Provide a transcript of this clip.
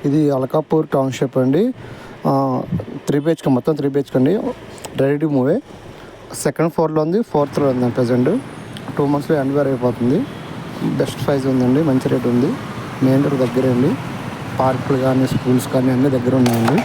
ఇది అలకాపూర్ టౌన్షిప్ అండి. 3 BHK, మొత్తం 3 BHK అండి. Ready to మూవే. సెకండ్ ఫ్లోర్లో ఉంది, ఫోర్త్ ఫ్లోర్ ఉంది ప్రజెంట్. 2 monthsలో హ్యాండ్ఓవర్ అయిపోతుంది. బెస్ట్ ప్రైస్ ఉందండి, మంచి రేట్ ఉంది. మెయిన్ రోడ్ దగ్గరే అండి. పార్కులు కానీ స్కూల్స్ కానీ అన్నీ దగ్గర ఉన్నాయండి.